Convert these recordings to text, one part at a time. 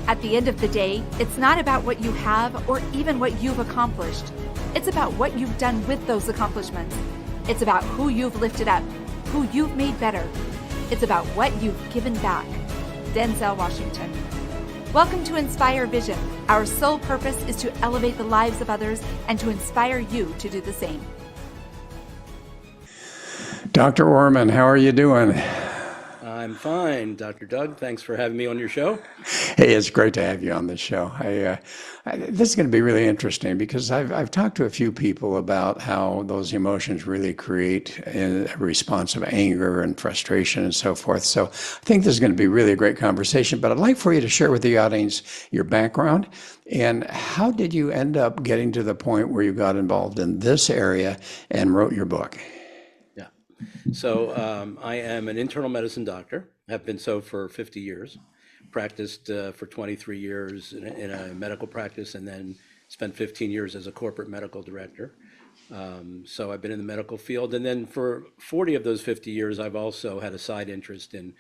At the end of the day, it's not about what you have or even what you've accomplished. It's about what you've done with those accomplishments. It's about who you've lifted up, who you've made better. It's about what you've given back. Denzel Washington. Welcome to Inspire Vision. Our sole purpose is to elevate the lives of others and to inspire you to do the same. Dr. Orman, how are you doing? I'm fine, Dr. Doug. Thanks for having me on your show. Hey, it's great to have you on the show. This is going to be really interesting because I've talked to a few people about how those emotions really create a response of anger and frustration and so forth. So I think this is going to be really a great conversation, but I'd like for you to share with the audience your background and how did you end up getting to the point where you got involved in this area and wrote your book? Yeah. So I am an internal medicine doctor, have been so for 50 years, practiced for 23 years in a medical practice, and then spent 15 years as a corporate medical director. So I've been in the medical field. And then for 40 of those 50 years, I've also had a side interest in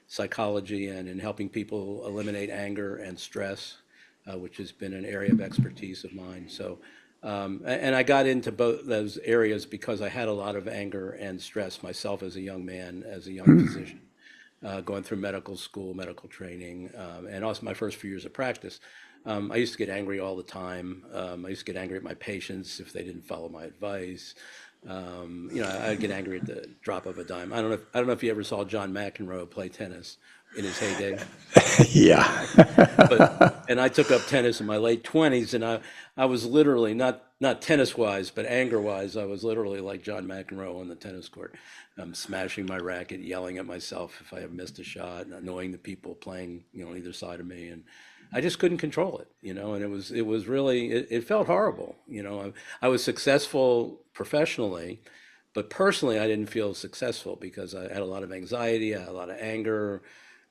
psychology and in helping people eliminate anger and stress, which has been an area of expertise of mine. So and I got into both those areas because I had a lot of anger and stress myself as a young man, as a young physician, going through medical school, medical training, and also my first few years of practice. I used to get angry all the time. I used to get angry at my patients if they didn't follow my advice. I'd get angry at the drop of a dime. I don't know if you ever saw John McEnroe play tennis in his heyday. Yeah. And I took up tennis in my late 20s, and I was literally not tennis wise, but anger wise, I was literally like John McEnroe on the tennis court, smashing my racket, yelling at myself if I had missed a shot, and annoying the people playing, on either side of me, and I just couldn't control it, and it was really it felt horrible, I was successful professionally, but personally I didn't feel successful because I had a lot of anxiety, I had a lot of anger.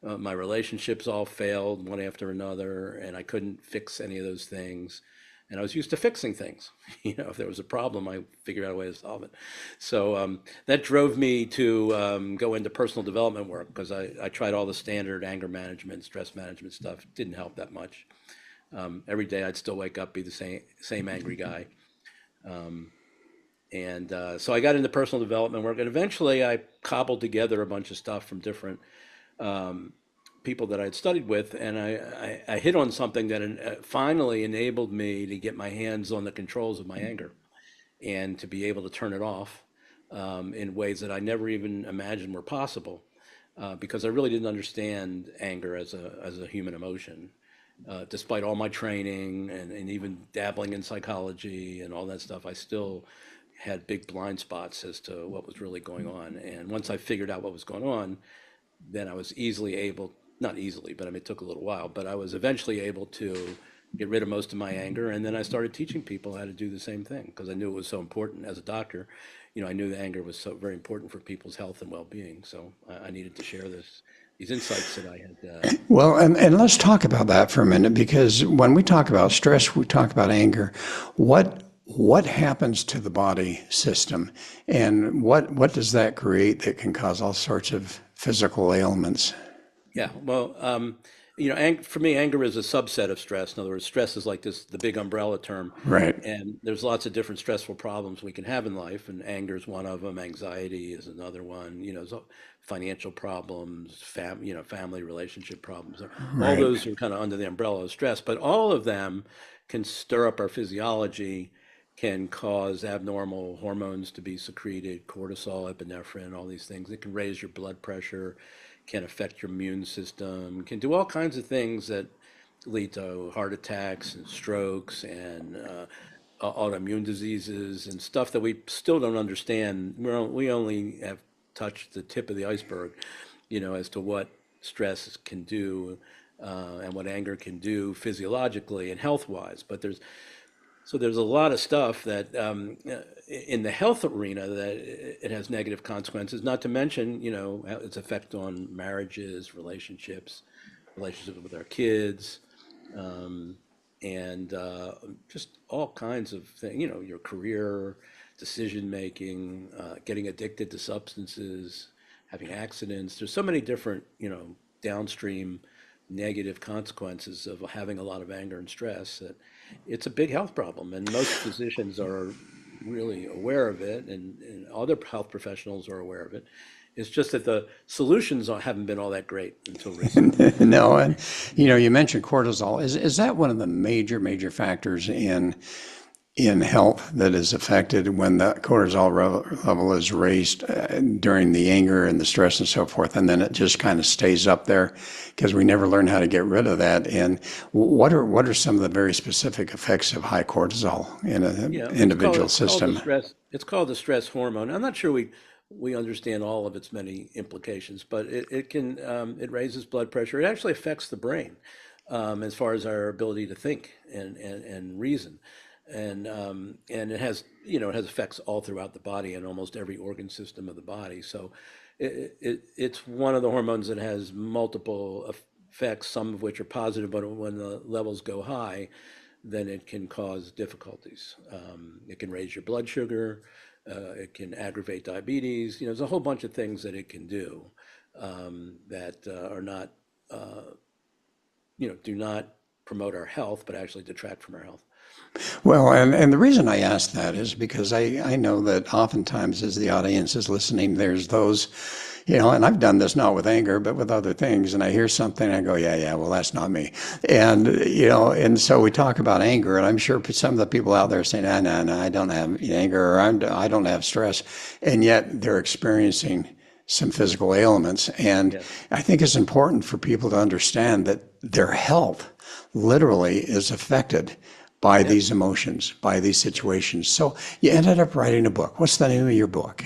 My relationships all failed one after another, and I couldn't fix any of those things. And I was used to fixing things. If there was a problem, I figured out a way to solve it. So that drove me to go into personal development work because I tried all the standard anger management, stress management stuff. It didn't help that much. Every day I'd still wake up, be the same angry guy. So I got into personal development work, and eventually I cobbled together a bunch of stuff from different people that I'd studied with, and I hit on something that finally enabled me to get my hands on the controls of my anger and to be able to turn it off in ways that I never even imagined were possible because I really didn't understand anger as a human emotion. Despite all my training and even dabbling in psychology and all that stuff, I still had big blind spots as to what was really going on. And once I figured out what was going on, then I was easily able, not easily, but I mean, it took a little while, but I was eventually able to get rid of most of my anger. And then I started teaching people how to do the same thing because I knew it was so important as a doctor. I knew the anger was so very important for people's health and well-being. So I needed to share these insights that I had. Well, and let's talk about that for a minute because when we talk about stress, we talk about anger. What happens to the body system and what does that create that can cause all sorts of physical ailments? Yeah, well, for me, anger is a subset of stress. In other words, stress is like the big umbrella term. Right. And there's lots of different stressful problems we can have in life, and anger is one of them. Anxiety is another one. So financial problems, family relationship problems. All Right. those are kind of under the umbrella of stress, but all of them can stir up our physiology, can cause abnormal hormones to be secreted, cortisol, epinephrine, all these things. It can raise your blood pressure, can affect your immune system, can do all kinds of things that lead to heart attacks and strokes and autoimmune diseases and stuff that we still don't understand. We only have touched the tip of the iceberg, as to what stress can do and what anger can do physiologically and health-wise. But there's a lot of stuff that in the health arena that it has negative consequences, not to mention, its effect on marriages, relationships with our kids, and just all kinds of things, your career, decision making, getting addicted to substances, having accidents. There's so many different, downstream negative consequences of having a lot of anger and stress, that it's a big health problem. And most physicians are really aware of it, and other health professionals are aware of it. It's just that the solutions haven't been all that great until recently. No, and you mentioned cortisol. Is that one of the major factors in health that is affected when the cortisol level is raised during the anger and the stress and so forth, and then it just kind of stays up there because we never learn how to get rid of that? And what are some of the very specific effects of high cortisol in an Yeah, individual it's called the system? stress. It's called the stress hormone. I'm not sure we understand all of its many implications, but it can it raises blood pressure. It actually affects the brain as far as our ability to think and reason, and it has it has effects all throughout the body and almost every organ system of the body. So it's one of the hormones that has multiple effects, some of which are positive, but when the levels go high, then it can cause difficulties. It can raise your blood sugar. It can aggravate diabetes. There's a whole bunch of things that it can do that are not, do not promote our health, but actually detract from our health. Well, and the reason I ask that is because I know that oftentimes as the audience is listening, there's those, and I've done this not with anger, but with other things, and I hear something and I go, yeah, well, that's not me. And, and so we talk about anger, and I'm sure some of the people out there are saying, no, I don't have anger, or I don't have stress, and yet they're experiencing some physical ailments. And Yes. I think it's important for people to understand that their health literally is affected by Yeah. these emotions, by these situations. So you ended up writing a book. What's the name of your book?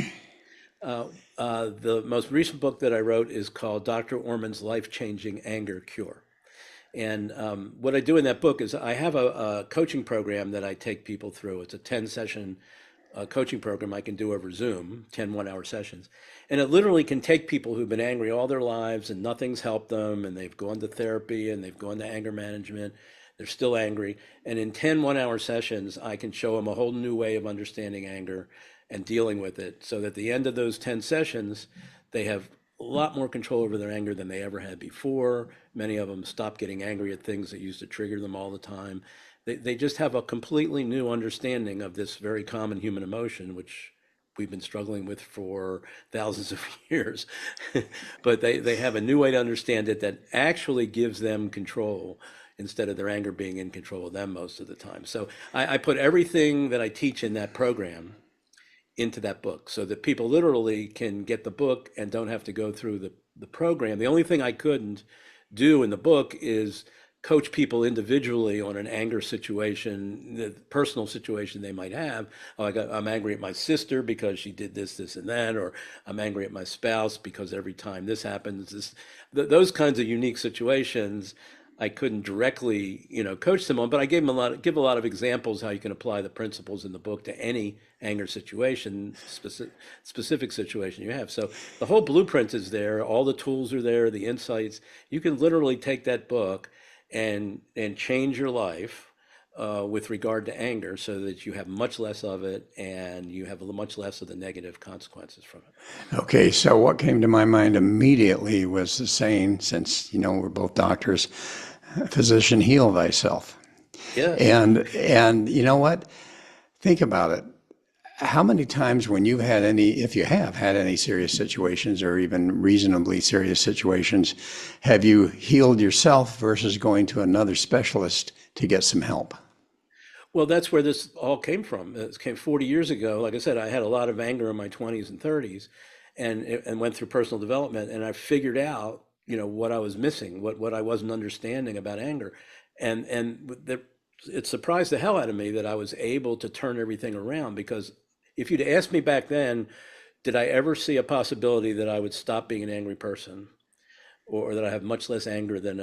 The most recent book that I wrote is called Dr. Orman's Life-Changing Anger Cure. And what I do in that book is I have a coaching program that I take people through. It's a 10-session coaching program I can do over Zoom, 10 one-hour sessions. And it literally can take people who've been angry all their lives and nothing's helped them, and they've gone to therapy and they've gone to anger management. They're still angry. And in 10 one-hour sessions, I can show them a whole new way of understanding anger and dealing with it, so that at the end of those 10 sessions, they have a lot more control over their anger than they ever had before. Many of them stop getting angry at things that used to trigger them all the time. They just have a completely new understanding of this very common human emotion, which we've been struggling with for thousands of years. But they have a new way to understand it that actually gives them control instead of their anger being in control of them most of the time. So I put everything that I teach in that program into that book so that people literally can get the book and don't have to go through the program. The only thing I couldn't do in the book is coach people individually on an anger situation, the personal situation they might have. Oh, I'm angry at my sister because she did this, and that, or I'm angry at my spouse because every time this happens, those kinds of unique situations I couldn't directly, coach them on, but I give a lot of examples how you can apply the principles in the book to any anger situation, specific situation you have. So the whole blueprint is there, all the tools are there, the insights. You can literally take that book and change your life with regard to anger, so that you have much less of it and you have much less of the negative consequences from it. Okay, so what came to my mind immediately was the saying, since, we're both doctors, physician, heal thyself. Yes. And you know what? Think about it. How many times when you've had if you have had any serious situations or even reasonably serious situations, have you healed yourself versus going to another specialist to get some help? Well, that's where this all came from. It came 40 years ago. Like I said, I had a lot of anger in my 20s and 30s, and went through personal development, and I figured out, what I was missing, what I wasn't understanding about anger, and it surprised the hell out of me that I was able to turn everything around. Because if you'd asked me back then, did I ever see a possibility that I would stop being an angry person, or that I have much less anger than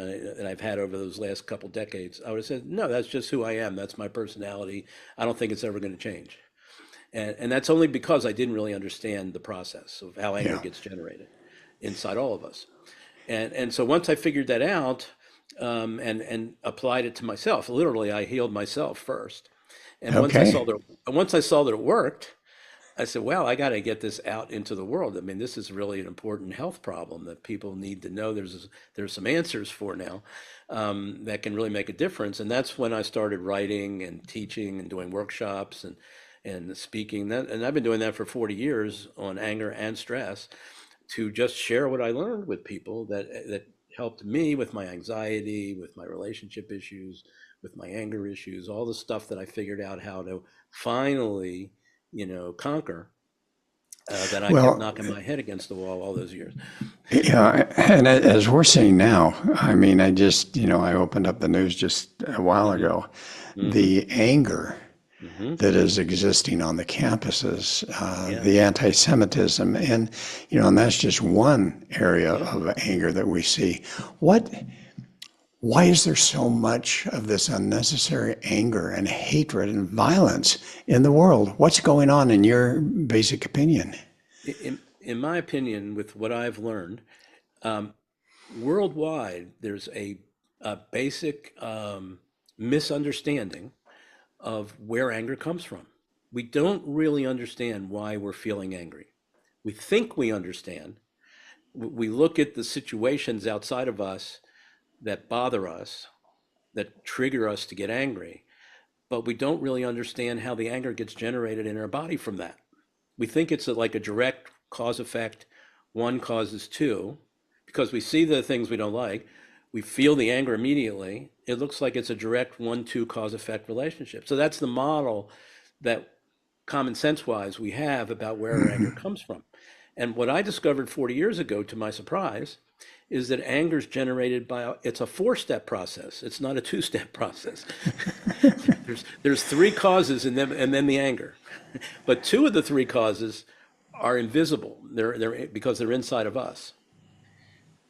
I've had over those last couple decades, I would have said, no, that's just who I am. That's my personality. I don't think it's ever going to change. And that's only because I didn't really understand the process of how anger Yeah. gets generated inside all of us. And so once I figured that out, and applied it to myself, literally, I healed myself first. And Okay. once I saw that it worked, I said, well, I got to get this out into the world. I mean, this is really an important health problem that people need to know. There's some answers for now, that can really make a difference. And that's when I started writing and teaching and doing workshops and speaking. And I've been doing that for 40 years on anger and stress, to just share what I learned with people that helped me with my anxiety, with my relationship issues, with my anger issues, all the stuff that I figured out how to finally, conquer, that I kept Well, knocking my head against the wall all those years. yeah, and as we're seeing now, I mean, I opened up the news just a while Hmm. ago. Hmm. The anger Hmm. that is existing on the campuses, Yeah. the anti-Semitism, and that's just one area Yeah. of anger that we see. What, why is there so much of this unnecessary anger and hatred and violence in the world? What's going on in your basic opinion? In my opinion, with what I've learned, um, worldwide, there's a basic misunderstanding of where anger comes from. We don't really understand why we're feeling angry. We think we understand. We look at the situations outside of us that bother us, that trigger us to get angry, but we don't really understand how the anger gets generated in our body from that. We think it's like a direct cause effect, one causes two, because we see the things we don't like, we feel the anger immediately. It looks like it's a direct 1-2 cause effect relationship. So that's the model that common sense wise we have about where our anger comes from. And what I discovered 40 years ago, to my surprise, is that anger is generated by it's a four-step process. It's not a two-step process. There's three causes and then the anger. But two of the three causes are invisible. They're because they're inside of us.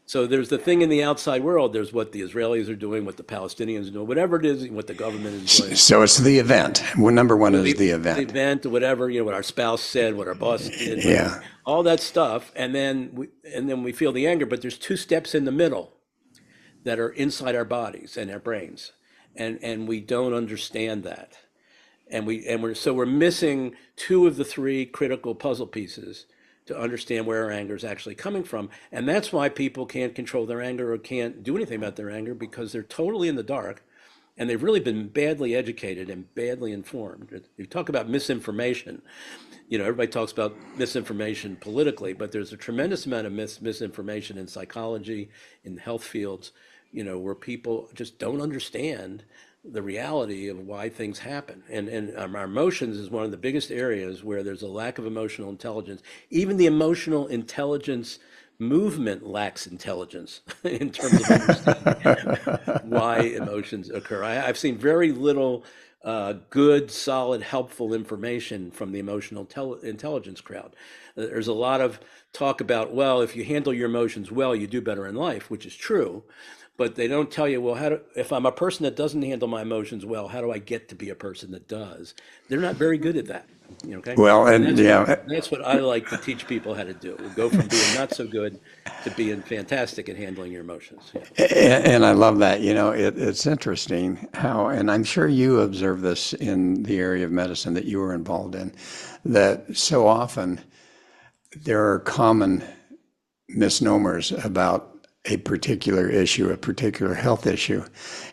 So there's the thing in the outside world. There's what the Israelis are doing, what the Palestinians are doing, whatever it is, what the government is doing. So it's the event. Well, number one is the The event. event or whatever, what our spouse said, what our boss did, whatever, Yeah. all that stuff, and then we feel the anger. But there's two steps in the middle that are inside our bodies and our brains, and we don't understand that, and we're missing two of the three critical puzzle pieces to understand where our anger is actually coming from. And that's why people can't control their anger or can't do anything about their anger, because they're totally in the dark and they've really been badly educated and badly informed. You talk about misinformation. Everybody talks about misinformation politically, but there's a tremendous amount of misinformation in psychology, in health fields, where people just don't understand the reality of why things happen. And our emotions is one of the biggest areas where there's a lack of emotional intelligence. Even the emotional intelligence movement lacks intelligence in terms of understanding why emotions occur. I've seen very little good, solid, helpful information from the emotional intelligence crowd. There's a lot of talk about, well, if you handle your emotions well, you do better in life, which is true. But they don't tell you, well, if I'm a person that doesn't handle my emotions well, how do I get to be a person that does? They're not very good at that. Okay. Well, And and yeah, that's what I like to teach people how to do. Go from being not so good to being fantastic at handling your emotions. Yeah. and I love that. It's interesting how, and I'm sure you observe this in the area of medicine that you were involved in, that so often there are common misnomers about a particular issue, a particular health issue.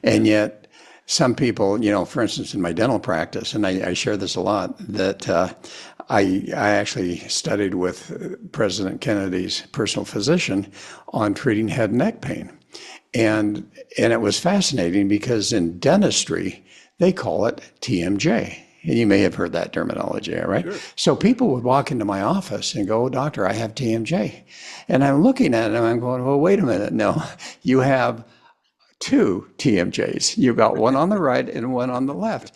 And yet some people, for instance, in my dental practice, and I share this a lot, that I actually studied with President Kennedy's personal physician on treating head and neck pain. And it was fascinating because in dentistry, they call it TMJ. And you may have heard that terminology, all right? Sure. So people would walk into my office and go, "Oh, doctor, I have TMJ." And I'm looking at it and I'm going, "Well, wait a minute. No, you have two TMJs. You've got one on the right and one on the left.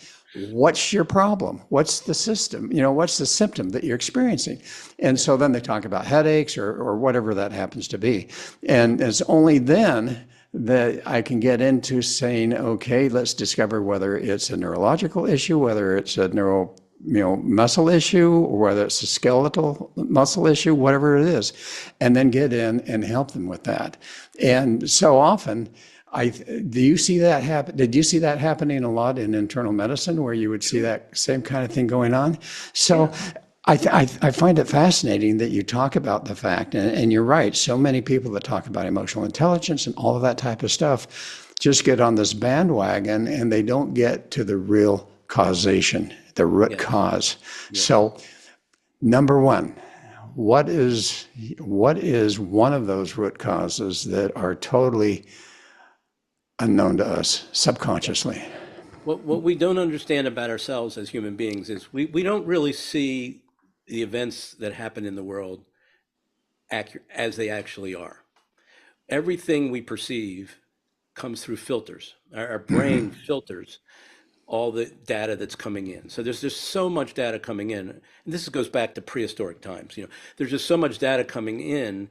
What's your problem? What's the system? What's the symptom that you're experiencing?" And so then they talk about headaches or whatever that happens to be. And it's only then that I can get into saying, okay, let's discover whether it's a neurological issue, whether it's a muscle issue, or whether it's a skeletal muscle issue, whatever it is, and then get in and help them with that. And so often, do you see that happen? Did you see that happening a lot in internal medicine, where you would see that same kind of thing going on? So I find it fascinating that you talk about the fact, and you're right, so many people that talk about emotional intelligence and all of that type of stuff just get on this bandwagon and they don't get to the real causation, the root Yes, cause. yes. So, number one, what is one of those root causes that are totally unknown to us subconsciously? What we don't understand about ourselves as human beings is we don't really see the events that happen in the world as they actually are. Everything we perceive comes through filters. Our brain filters all the data that's coming in. So there's just so much data coming in. And this goes back to prehistoric times. There's just so much data coming in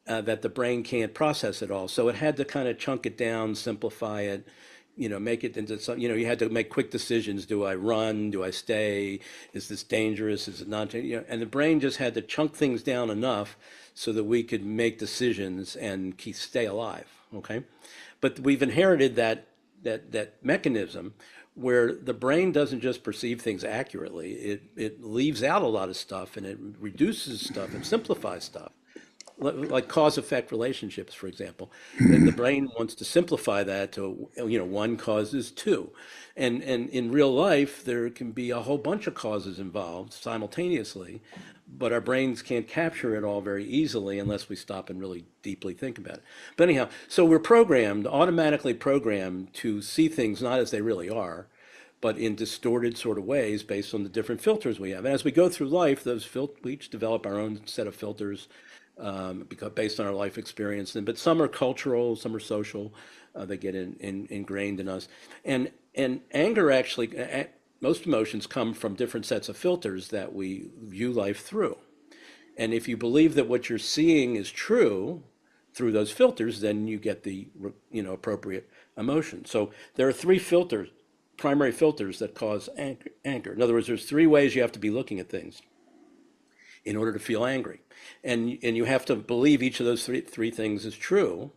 that the brain can't process it all. So it had to kind of chunk it down, simplify it, make it into some, you had to make quick decisions. Do I run? Do I stay? Is this dangerous? Is it not? And the brain just had to chunk things down enough so that we could make decisions and stay alive. Okay. But we've inherited that mechanism where the brain doesn't just perceive things accurately, it leaves out a lot of stuff and it reduces stuff and simplifies stuff, like cause effect relationships, for example. The brain wants to simplify that to, one causes two. And in real life, there can be a whole bunch of causes involved simultaneously, but our brains can't capture it all very easily unless we stop and really deeply think about it. But anyhow, so we're programmed, automatically programmed to see things not as they really are, but in distorted sort of ways based on the different filters we have. And as we go through life, we each develop our own set of filters because based on our life experience. But some are cultural, some are social. They get ingrained in us. And anger actually, most emotions come from different sets of filters that we view life through. And if you believe that what you're seeing is true through those filters, then you get the appropriate emotion. So there are three filters, primary filters that cause anger. In other words, there's three ways you have to be looking at things in order to feel angry. And you have to believe each of those three things is true.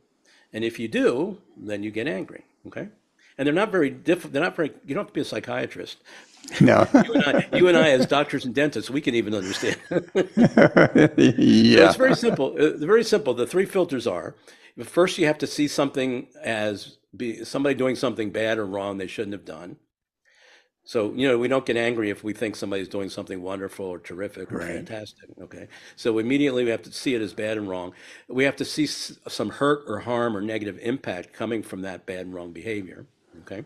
And if you do, then you get angry. Okay. And they're not very different. They're not very, you don't have to be a psychiatrist. No. You and I as doctors and dentists, we can even understand. So Yeah. it's very simple. Very simple. The three filters are, first you have to see something as somebody doing something bad or wrong they shouldn't have done. So, we don't get angry if we think somebody's doing something wonderful or terrific or Right. fantastic. Okay. So immediately we have to see it as bad and wrong. We have to see some hurt or harm or negative impact coming from that bad and wrong behavior. Okay.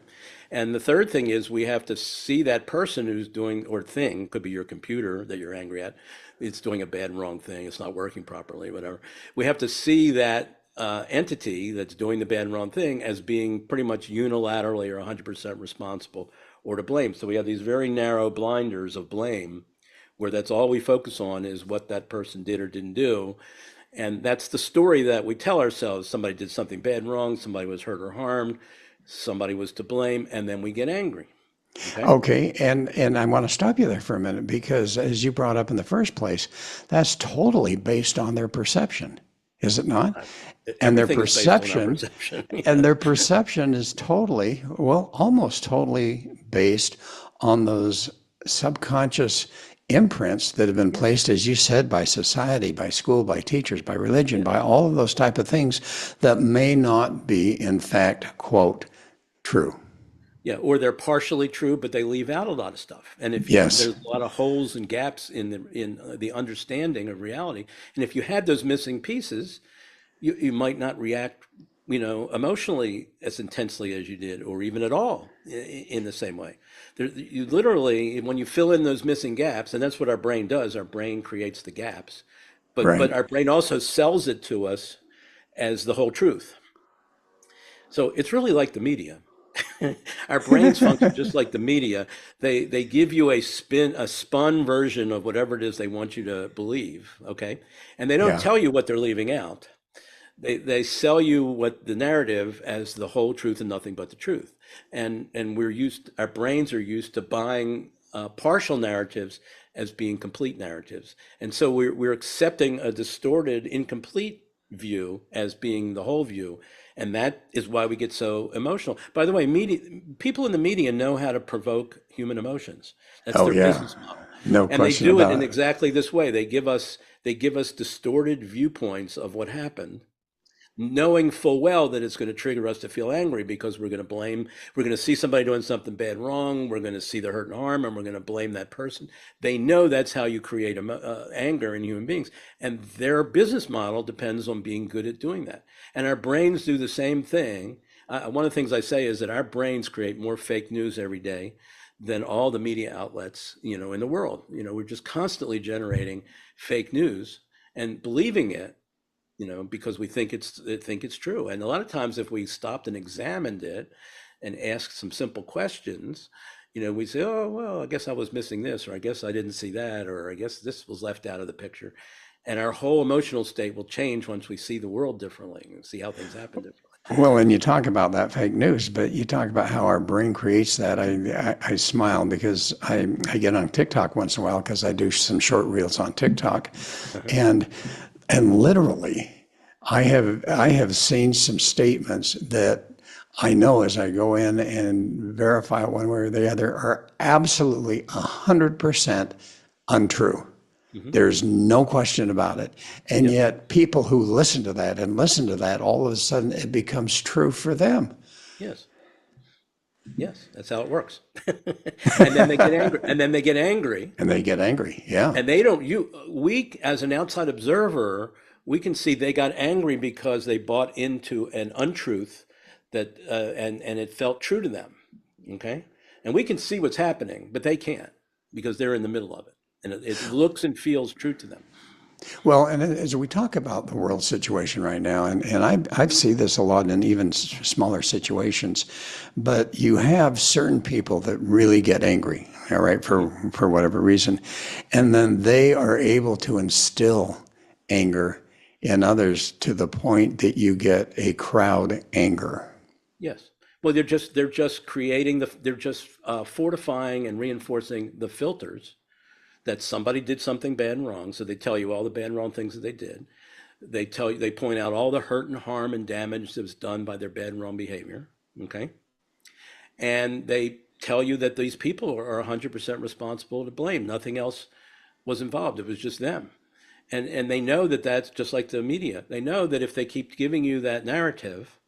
And the third thing is we have to see that person who's doing, or thing, could be your computer that you're angry at, it's doing a bad and wrong thing, it's not working properly, whatever. We have to see that entity that's doing the bad and wrong thing as being pretty much unilaterally or 100% responsible or to blame. So we have these very narrow blinders of blame where that's all we focus on is what that person did or didn't do. And that's the story that we tell ourselves. Somebody did something bad and wrong, somebody was hurt or harmed, somebody was to blame, and then we get angry. Okay? Okay, and I want to stop you there for a minute because as you brought up in the first place, that's totally based on their perception, is it not? And their Everything is based on our perception, perception. and Yeah. their perception is totally, well, almost totally based on those subconscious imprints that have been placed, as you said, by society, by school, by teachers, by religion, Yeah. by all of those type of things that may not be, in fact, quote, true. Yeah, or they're partially true, but they leave out a lot of stuff. And if Yes, there's a lot of holes and gaps in the understanding of reality, and if you had those missing pieces, you might not react, emotionally as intensely as you did, or even at all in the same way. You literally, when you fill in those missing gaps, and that's what our brain does, our brain creates the gaps, but right. our brain also sells it to us as the whole truth. So it's really like the media. Our brains function just like the media. They give you a spun version of whatever it is they want you to believe, okay? And they don't Yeah. tell you what they're leaving out. They sell you what the narrative as the whole truth and nothing but the truth. And our brains are used to buying partial narratives as being complete narratives. And so we're accepting a distorted, incomplete view as being the whole view. And that is why we get so emotional. By the way, people in the media know how to provoke human emotions. That's Oh, their yeah. business model. No And they question do it about in it. exactly this way. They give us distorted viewpoints of what happened, knowing full well that it's going to trigger us to feel angry because we're going to see somebody doing something bad wrong, we're going to see the hurt and harm, and we're going to blame that person. They know that's how you create anger in human beings, and their business model depends on being good at doing that. And our brains do the same thing. One of the things I say is that our brains create more fake news every day than all the media outlets, in the world. We're just constantly generating fake news and believing it, because we think it's true. And a lot of times, if we stopped and examined it and asked some simple questions, we say, "Oh, well, I guess I was missing this, or I guess I didn't see that, or I guess this was left out of the picture." And our whole emotional state will change once we see the world differently and see how things happen differently. Well, and you talk about that fake news, but you talk about how our brain creates that. I smile because I get on TikTok once in a while because I do some short reels on TikTok, Uh-huh. and literally, I have seen some statements that I know as I go in and verify it one way or the other are absolutely 100% untrue. Hmm. There's no question about it. And Yep. yet, people who listen to that, all of a sudden it becomes true for them. Yes. Yes. That's how it works. And then they get angry. And then they get angry. And they get angry. Yeah. And they don't. We, as an outside observer, we can see they got angry because they bought into an untruth that, and it felt true to them. Okay. And we can see what's happening, but they can't because they're in the middle of it. And it looks and feels true to them. Well, and as we talk about the world situation right now, and I see this a lot in even smaller situations, but you have certain people that really get angry, all right, Hmm. for whatever reason, and then they are able to instill anger in others to the point that you get a crowd anger. Yes. Well, they're just fortifying and reinforcing the filters that somebody did something bad and wrong. So they tell you all the bad and wrong things that they did. They point out all the hurt and harm and damage that was done by their bad and wrong behavior. Okay. And they tell you that these people are 100% responsible to blame. Nothing else was involved. It was just them. And they know that that's just like the media. They know that if they keep giving you that narrative,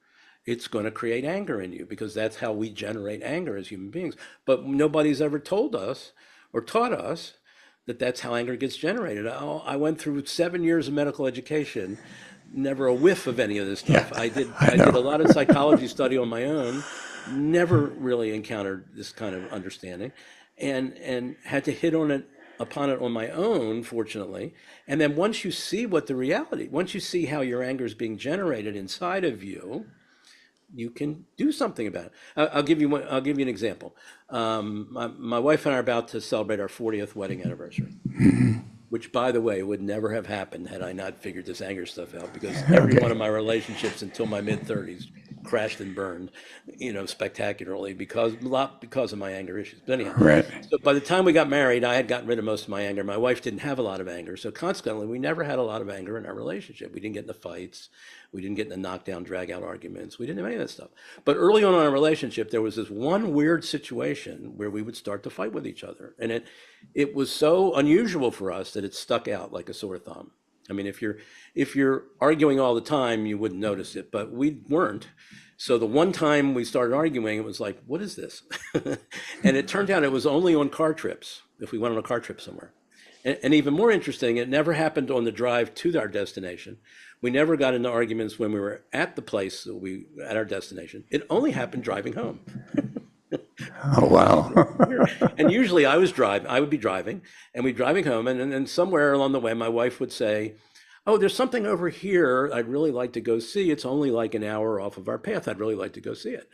it's going to create anger in you because that's how we generate anger as human beings. But nobody's ever told us or taught us that that's how anger gets generated. I went through 7 years of medical education, never a whiff of any of this Yeah, stuff. I did I I did a know. lot of psychology study on my own, never really encountered this kind of understanding, and had to hit on it upon it on my own, fortunately. And then once you see how your anger is being generated inside of you, you can do something about it. I'll give you an example. My wife and I are about to celebrate our 40th wedding anniversary, which, by the way, would never have happened had I not figured this anger stuff out, because every one Okay. of my relationships until my mid 30s crashed and burned, spectacularly a lot because of my anger issues. But anyhow, Right. so by the time we got married, I had gotten rid of most of my anger. My wife didn't have a lot of anger. So consequently, we never had a lot of anger in our relationship. We didn't get into fights. We didn't get into knockdown, drag out arguments. We didn't have any of that stuff. But early on in our relationship, there was this one weird situation where we would start to fight with each other. And it was so unusual for us that it stuck out like a sore thumb. I mean, if you're arguing all the time, you wouldn't notice it, but we weren't. So the one time we started arguing, it was like, what is this? And it turned out it was only on car trips, if we went on a car trip somewhere. And even more interesting, it never happened on the drive to our destination. We never got into arguments when we were at the place that at our destination. It only happened driving home. Oh, wow. And usually I would be driving, and we'd be driving home, and somewhere along the way, my wife would say, "Oh, there's something over here I'd really like to go see. It's only like an hour off of our path. I'd really like to go see it."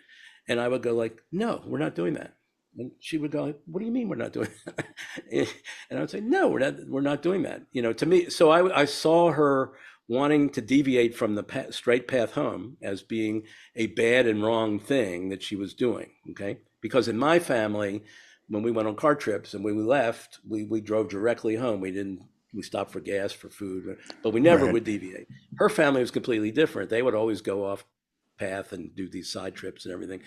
And I would go like, "No, we're not doing that." And she would go like, "What do you mean we're not doing that?" And I would say, "No, we're not doing that." To me, so I saw her wanting to deviate from the straight path home as being a bad and wrong thing that she was doing. Okay, because in my family, when we went on car trips and when we left, we drove directly home. We stopped for gas, for food, but we never Right. would deviate. Her family was completely different. They would always go off path and do these side trips and everything.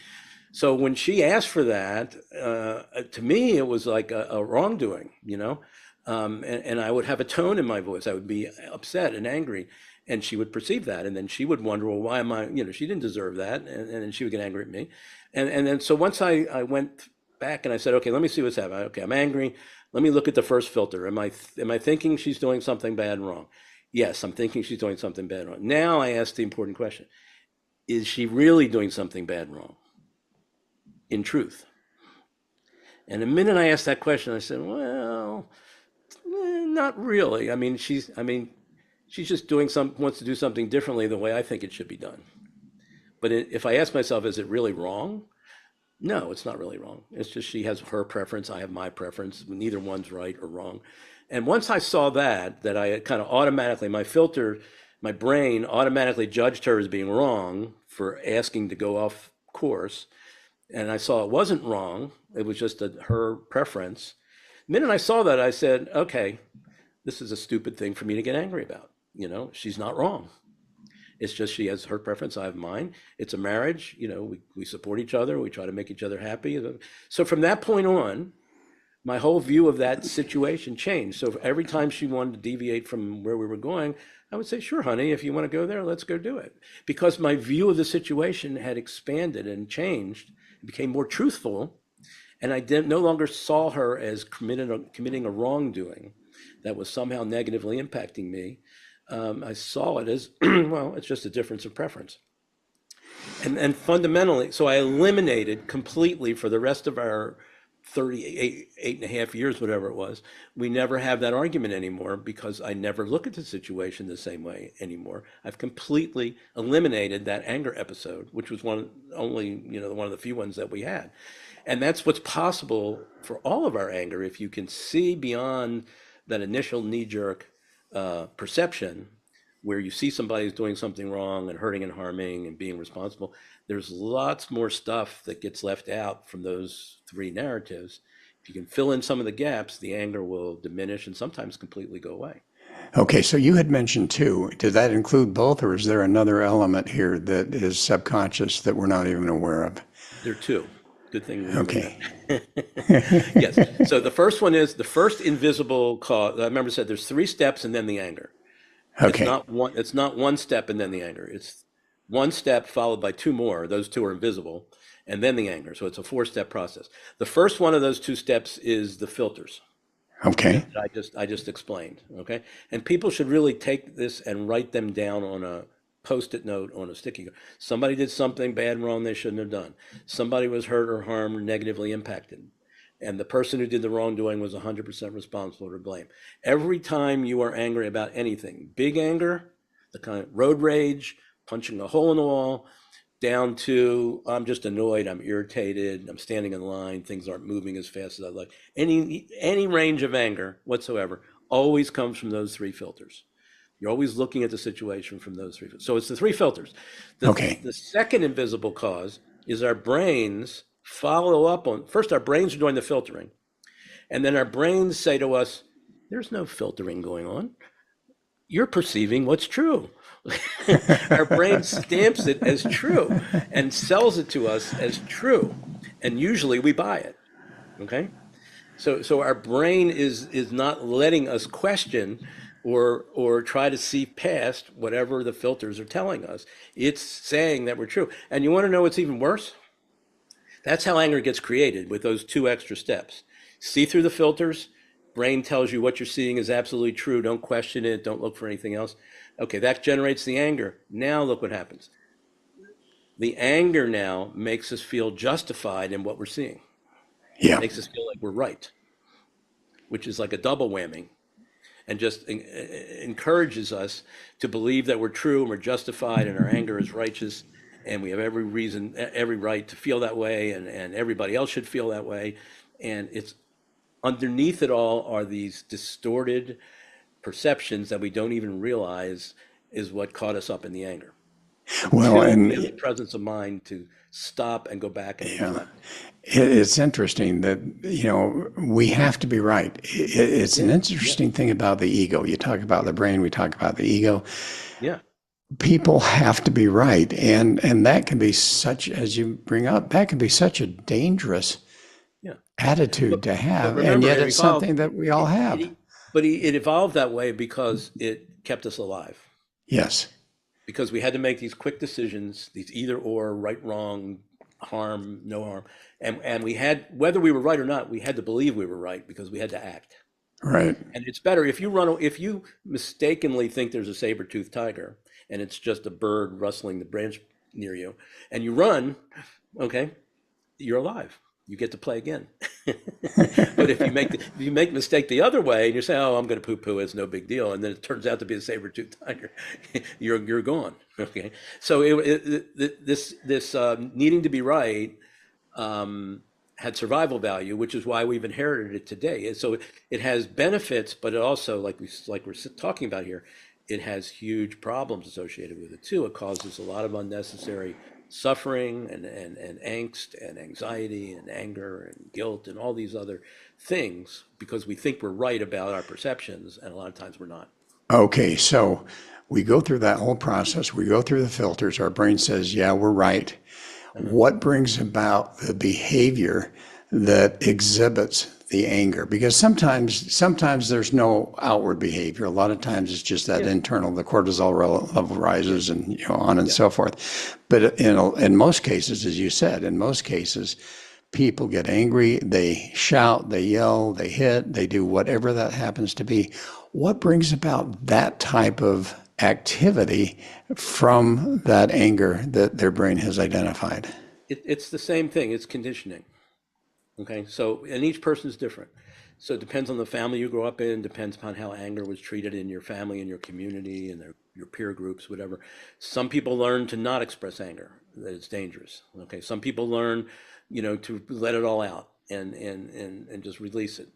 So when she asked for that, to me, it was like a wrongdoing, you know? And I would have a tone in my voice. I would be upset and angry, and she would perceive that. And then she would wonder, well, why am I, you know, she didn't deserve that. And then she would get angry at me. And then, so once I went back and I said, okay, let me see what's happening. Okay, I'm angry. Let me look at the first filter. Am I thinking she's doing something bad and wrong? Yes, I'm thinking she's doing something bad and wrong. Now I ask the important question. Is she really doing something bad and wrong? In truth. And the minute I asked that question, I said, well, not really. She's just wants to do something differently the way I think it should be done. But if I ask myself, is it really wrong? No, it's not really wrong. It's just she has her preference, I have my preference. Neither one's right or wrong. And once I saw that I kind of automatically, my brain automatically judged her as being wrong for asking to go off course. And I saw it wasn't wrong. It was just her preference. The minute I saw that, I said, okay, this is a stupid thing for me to get angry about. You know, she's not wrong. It's just she has her preference, I have mine. It's a marriage, you know, we support each other, we try to make each other happy. So from that point on, my whole view of that situation changed. So every time she wanted to deviate from where we were going, I would say, sure, honey, if you want to go there, let's go do it. Because my view of the situation had expanded and changed, it became more truthful. And I no longer saw her as committing a wrongdoing that was somehow negatively impacting me. I saw it as, well, it's just a difference of preference. And fundamentally, so I eliminated completely for the rest of our 8.5 years, whatever it was, we never have that argument anymore because I never look at the situation the same way anymore. I've completely eliminated that anger episode, which was one of the few ones that we had. And that's what's possible for all of our anger. If you can see beyond that initial knee-jerk perception where you see somebody who's doing something wrong and hurting and harming and being responsible, there's lots more stuff that gets left out from those three narratives. If you can fill in some of the gaps, the anger will diminish and sometimes completely go away. Okay, so you had mentioned two. Did that include both, or is there another element here that is subconscious that we're not even aware of? There are two. Good thing. Okay. Yes. So the first one is the first invisible cause. I remember I said there's 3 steps and then the anger. Okay. It's not one step and then the anger. It's one step followed by 2 more. Those 2 are invisible, and then the anger. So it's a 4-step process. The first one of those 2 steps is the filters. Okay. That I just explained. Okay. And people should really take this and write them down on a Post-it note, on a sticky note. Somebody did something bad and wrong they shouldn't have done. Somebody was hurt or harmed or negatively impacted. And the person who did the wrongdoing was 100% responsible or to blame. Every time you are angry about anything, big anger, the kind of road rage, punching a hole in the wall, down to I'm just annoyed, I'm irritated, I'm standing in line, things aren't moving as fast as I'd like. Any range of anger whatsoever always comes from those 3 filters. You're always looking at the situation from those 3 filters. So it's the 3 filters. The second invisible cause is our brains follow up on, first our brains are doing the filtering. And then our brains say to us, there's no filtering going on. You're perceiving what's true. Our brain stamps it as true and sells it to us as true. And usually we buy it, okay? So our brain is not letting us question or try to see past whatever the filters are telling us. It's saying that we're true. And you want to know what's even worse? That's how anger gets created, with those 2 extra steps. See through the filters. Brain tells you what you're seeing is absolutely true. Don't question it. Don't look for anything else. Okay, that generates the anger. Now look what happens. The anger now makes us feel justified in what we're seeing. Yeah. It makes us feel like we're right, which is like a double whammy, and just encourages us to believe that we're true and we're justified and our anger is righteous and we have every reason, every right to feel that way, and everybody else should feel that way. And it's underneath it all are these distorted perceptions that we don't even realize is what caught us up in the anger. Well, and we have the presence of mind to stop and go back and reflect. It's interesting that, we have to be right. It's an interesting thing about the ego. You talk about the brain, we talk about the ego. Yeah. people have to be right, and that can be such, as you bring up, that can be such a dangerous Yeah. But, attitude to but have, and remember, yet it it's evolved. something that we all have. It evolved that way because it kept us alive. Yes. Because we had to make these quick decisions, these either or, right, wrong, harm, no harm, and we had, whether we were right or not, we had to believe we were right because we had to act. Right. And it's better if if you mistakenly think there's a saber-toothed tiger and it's just a bird rustling the branch near you, and you run, okay, you're alive. You get to play again. But if you make mistake the other way and you say, "Oh, I'm going to poo-poo, it's no big deal," and then it turns out to be a saber-toothed tiger, you're gone. Okay, so this needing to be right um, had survival value, which is why we've inherited it today. And so it has benefits, but it also, like we're talking about here, it has huge problems associated with it too. It causes a lot of unnecessary suffering and angst and anxiety and anger and guilt and all these other things because we think we're right about our perceptions, and a lot of times we're not. Okay, so we go through that whole process. We go through the filters. Our brain says, yeah, we're right. Uh-huh. What brings about the behavior that exhibits the anger? Because sometimes there's no outward behavior. A lot of times it's just that Yeah, internal, the cortisol level yeah, rises and on and yeah. so forth. But in most cases, as you said, in most cases, people get angry, they shout, they yell, they hit, they do whatever that happens to be. What brings about that type of activity from that anger that their brain has identified? It's the same thing. It's conditioning. Okay, so and each person is different. So it depends on the family you grow up in, depends upon how anger was treated in your family, in your community, and your peer groups, whatever. Some people learn to not express anger, that it's dangerous. Okay, some people learn, to let it all out and just release it.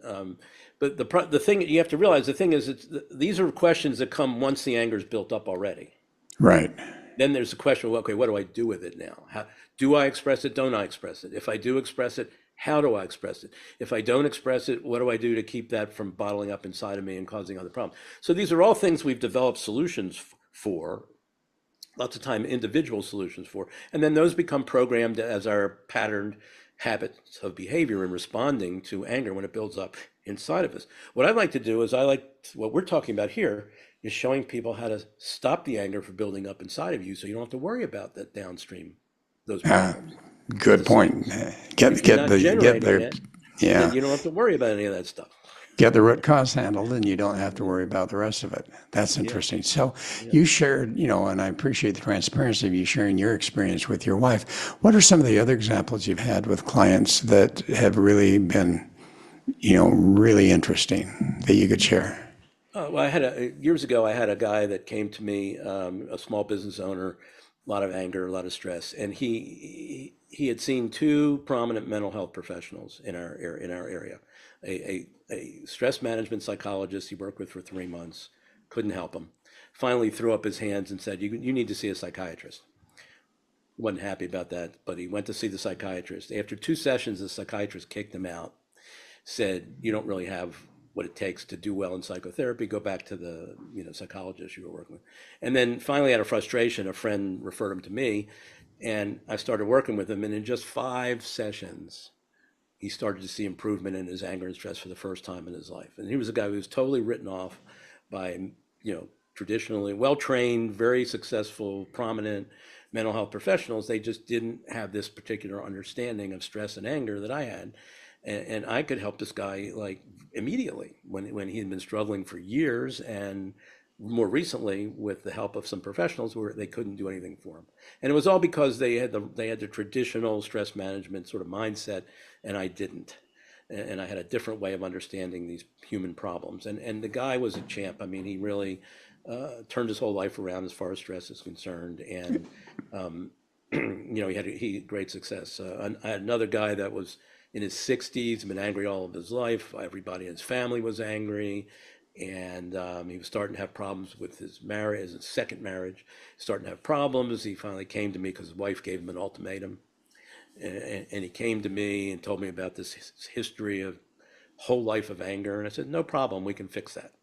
But the thing you have to realize, the thing is, these are questions that come once the anger is built up already. Right. Then there's the question, well, okay, what do I do with it now? How do I express it? Don't I express it? If I do express it, how do I express it? If I don't express it, what do I do to keep that from bottling up inside of me and causing other problems? So these are all things we've developed solutions for, lots of time individual solutions for, and then those become programmed as our patterned habits of behavior in responding to anger when it builds up inside of us. What I like to do is what we're talking about here is showing people how to stop the anger from building up inside of you so you don't have to worry about that downstream, those Uh, problems, Good the point. cycles. Get If you're get not the get generating the it, then yeah. you don't have to worry about any of that stuff. Get the root cause handled, and you don't have to worry about the rest of it. That's Yeah, interesting. So yeah. you shared, and I appreciate the transparency of you sharing your experience with your wife. What are some of the other examples you've had with clients that have really been, really interesting that you could share? Well, years ago, I had a guy that came to me, a small business owner, a lot of anger, a lot of stress, and he had seen two prominent mental health professionals in our area, a stress management psychologist he worked with for 3 months, couldn't help him. Finally, threw up his hands and said, "You need to see a psychiatrist." Wasn't happy about that, but he went to see the psychiatrist. After 2 sessions, the psychiatrist kicked him out, said, "You don't really have what it takes to do well in psychotherapy. Go back to the psychologist you were working with." And then finally, out of frustration, a friend referred him to me, and I started working with him. And in just 5 sessions, he started to see improvement in his anger and stress for the first time in his life. And he was a guy who was totally written off by traditionally well trained, very successful, prominent mental health professionals. They just didn't have this particular understanding of stress and anger that I had. And I could help this guy like immediately when he had been struggling for years, and more recently with the help of some professionals where they couldn't do anything for him. And it was all because they had the traditional stress management sort of mindset, and I didn't. And I had a different way of understanding these human problems. And the guy was a champ. I mean, he really turned his whole life around as far as stress is concerned. And he had great success. I had another guy that was in his 60s, been angry all of his life. Everybody in his family was angry, and he was starting to have problems with his marriage, his second marriage. Starting to have problems. He finally came to me because his wife gave him an ultimatum, and he came to me and told me about this history of whole life of anger. And I said, "No problem, we can fix that."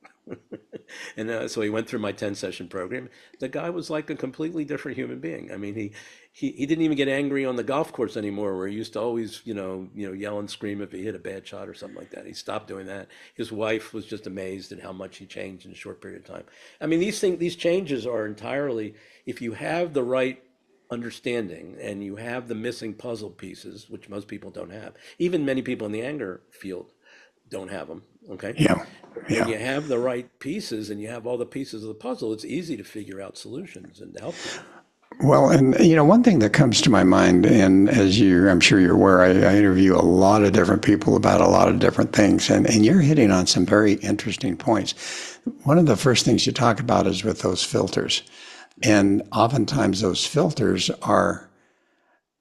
And so he went through my 10 session program. The guy was like a completely different human being. I mean, he didn't even get angry on the golf course anymore, where he used to always, yell and scream if he hit a bad shot or something like that. He stopped doing that. His wife was just amazed at how much he changed in a short period of time. I mean, these changes are entirely, if you have the right understanding and you have the missing puzzle pieces, which most people don't have, even many people in the anger field don't have them. Okay. Yeah. When Yeah. you have the right pieces and you have all the pieces of the puzzle, it's easy to figure out solutions and to help people. Well, and one thing that comes to my mind, and I'm sure you're aware, I interview a lot of different people about a lot of different things, and you're hitting on some very interesting points. One of the first things you talk about is with those filters. And oftentimes those filters are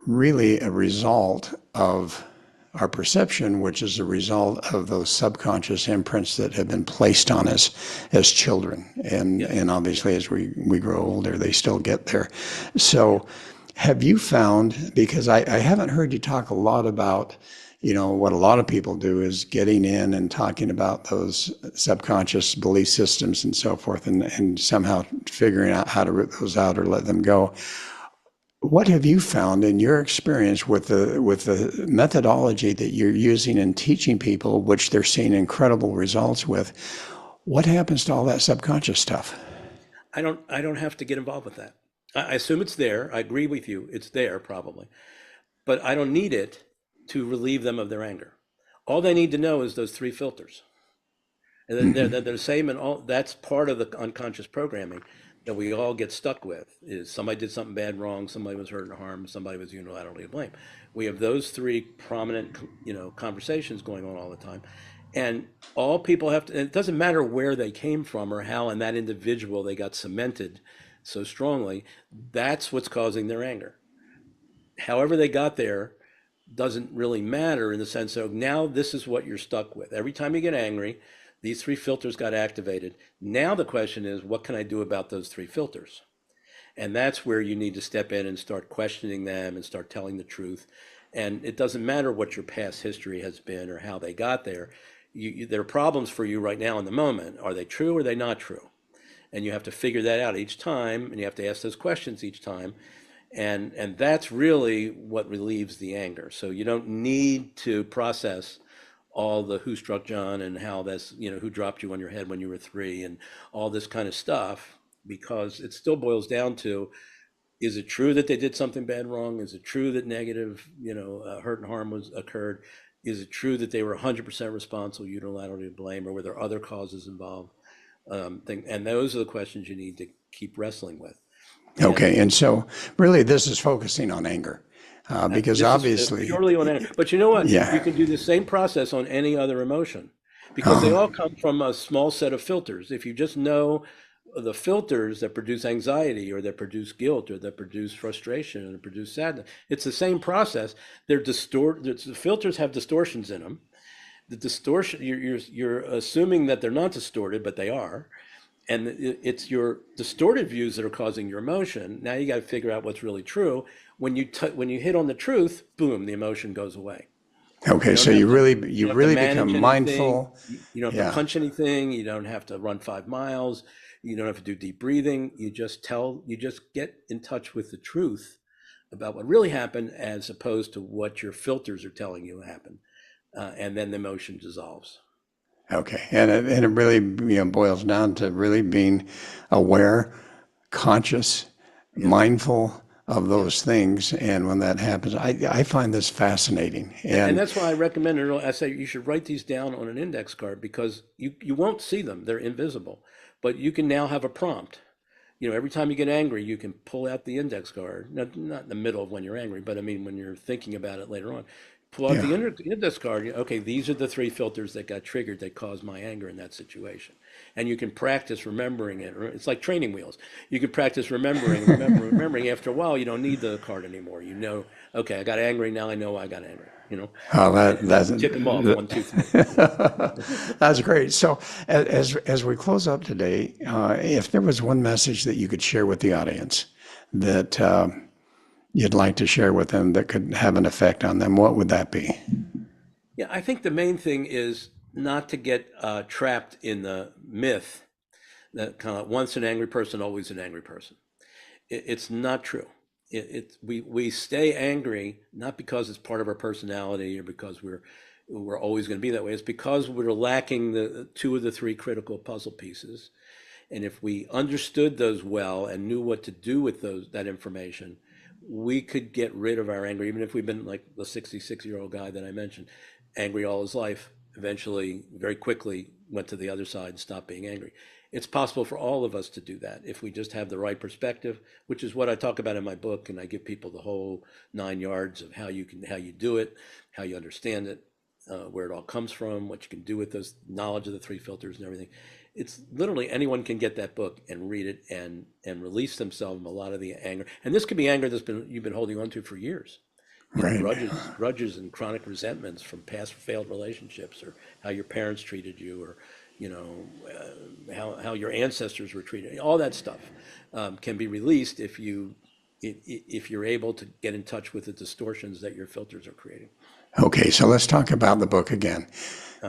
really a result of our perception, which is a result of those subconscious imprints that have been placed on us as children. And, Yes. and obviously, as we grow older, they still get there. So, have you found, because I haven't heard you talk a lot about, what a lot of people do is getting in and talking about those subconscious belief systems and so forth, and somehow figuring out how to root those out or let them go. What have you found in your experience with the methodology that you're using in teaching people, which they're seeing incredible results with? What happens to all that subconscious stuff? I don't have to get involved with that. I assume it's there. I agree with you. It's there probably, but I don't need it to relieve them of their anger. All they need to know is those three filters. And they're the same in all. That's part of the unconscious programming that we all get stuck with. Is somebody did something bad, wrong, somebody was hurt and harmed, somebody was unilaterally to blame. We have those three prominent, conversations going on all the time, and all people have to. And it doesn't matter where they came from or how in that individual they got cemented so strongly. That's what's causing their anger. However they got there doesn't really matter in the sense of now this is what you're stuck with. Every time you get angry, these three filters got activated. Now the question is, what can I do about those three filters? And that's where you need to step in and start questioning them and start telling the truth. And it doesn't matter what your past history has been or how they got there. There are problems for you right now in the moment. Are they true or are they not true? And you have to figure that out each time, and you have to ask those questions each time. And that's really what relieves the anger. So you don't need to process all the who struck John and how that's, who dropped you on your head when you were 3 and all this kind of stuff, because it still boils down to, is it true that they did something bad wrong? Is it true that negative, hurt and harm was occurred? Is it true that they were 100% responsible, unilaterally to blame, or were there other causes involved? And those are the questions you need to keep wrestling with. Okay, And and so really this is focusing on anger, because this is obviously, purely on anger. But you know what? You yeah. can do the same process on any other emotion because they all come from a small set of filters. If you just know the filters that produce anxiety or that produce guilt or that produce frustration and produce sadness, it's the same process. The filters have distortions in them. The distortion, you're assuming that they're not distorted, but they are. And it's your distorted views that are causing your emotion. Now you got to figure out what's really true. When you hit on the truth, boom, the emotion goes away. Okay, You don't so have to you you don't have to really become manage anything. mindful. You don't have to Yeah. punch anything. You don't have to run 5 miles. You don't have to do deep breathing. You just get in touch with the truth about what really happened as opposed to what your filters are telling you happened. And then the emotion dissolves. Okay, and it really boils down to really being aware, conscious, Yes. mindful of Yes. those things. And when that happens, I find this fascinating. And And that's why I recommend it. I say you should write these down on an index card because you won't see them. They're invisible. But you can now have a prompt. Every time you get angry, you can pull out the index card. Not in the middle of when you're angry, but I mean when you're thinking about it later on. Pull out yeah, the index card. Okay, these are the three filters that got triggered that caused my anger in that situation. And you can practice remembering it. It's like training wheels. You can practice remembering. After a while, you don't need the card anymore. Okay, I got angry. Now I know I got angry. that And tick them off. 1, 2, 3. that's great. So as we close up today, if there was one message that you could share with the audience that you'd like to share with them that could have an effect on them, what would that be? Yeah, I think the main thing is not to get trapped in the myth that kind of once an angry person, always an angry person. It's not true. We stay angry not because it's part of our personality or because we're always going to be that way. It's because we're lacking the two of the three critical puzzle pieces. And if we understood those well and knew what to do with that information, we could get rid of our anger, even if we've been like the 66-year-old guy that I mentioned, angry all his life, eventually, very quickly, went to the other side and stopped being angry. It's possible for all of us to do that if we just have the right perspective, which is what I talk about in my book, and I give people the whole 9 yards of how you do it, how you understand it, where it all comes from, what you can do with those knowledge of the three filters and everything. It's literally anyone can get that book and read it and release themselves from a lot of the anger. And this could be anger you've been holding on to for years. Right. Grudges and chronic resentments from past failed relationships, or how your parents treated you, or how your ancestors were treated. All that stuff can be released if you're able to get in touch with the distortions that your filters are creating. Okay, so let's talk about the book again.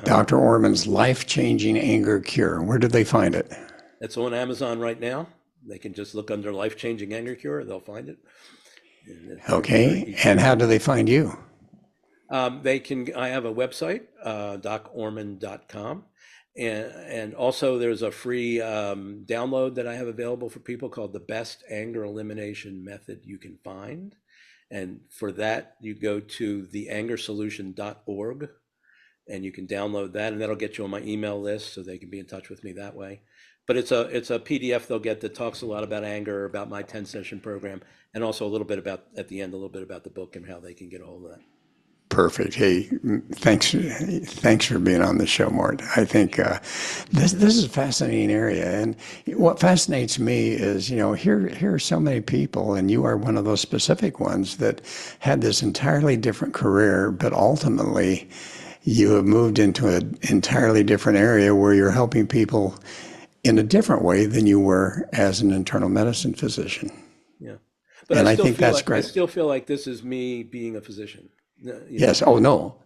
Dr. Orman's Life-Changing Anger Cure. Where did they find it? It's on Amazon right now. They can just look under Life-Changing Anger Cure. They'll find it. Okay, and how do they find you? I have a website, docorman.com. And also there's a free download that I have available for people called The Best Anger Elimination Method You Can Find. And for that, you go to theangersolution.org and you can download that, and that'll get you on my email list so they can be in touch with me that way. But it's a PDF they'll get that talks a lot about anger, about my 10-session program, and also a little bit about, at the end, a little bit about the book and how they can get a hold of that. Perfect. Hey, thanks for being on the show, Mort. I think this is a fascinating area, and what fascinates me is, here are so many people, and you are one of those specific ones that had this entirely different career, but ultimately you have moved into an entirely different area where you're helping people in a different way than you were as an internal medicine physician. Yeah, but and I think that's great. I still feel like this is me being a physician. Yes. Oh, no.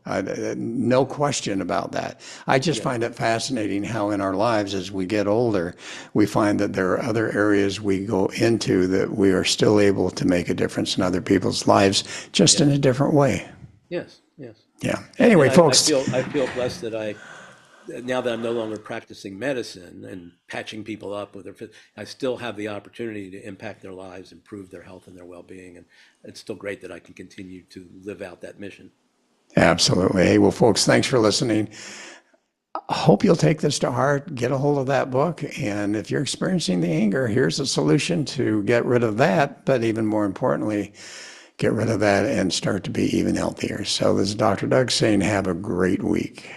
No question about that. I just find it fascinating how in our lives, as we get older, we find that there are other areas we go into that we are still able to make a difference in other people's lives, just in a different way. Yes. Yes. Yeah. Anyway, folks. I feel blessed that now that I'm no longer practicing medicine and patching people up I still have the opportunity to impact their lives, improve their health and their well-being. And it's still great that I can continue to live out that mission. Absolutely. Hey, well, folks, thanks for listening. I hope you'll take this to heart, get a hold of that book. And if you're experiencing the anger, here's a solution to get rid of that. But even more importantly, get rid of that and start to be even healthier. So this is Dr. Doug saying have a great week.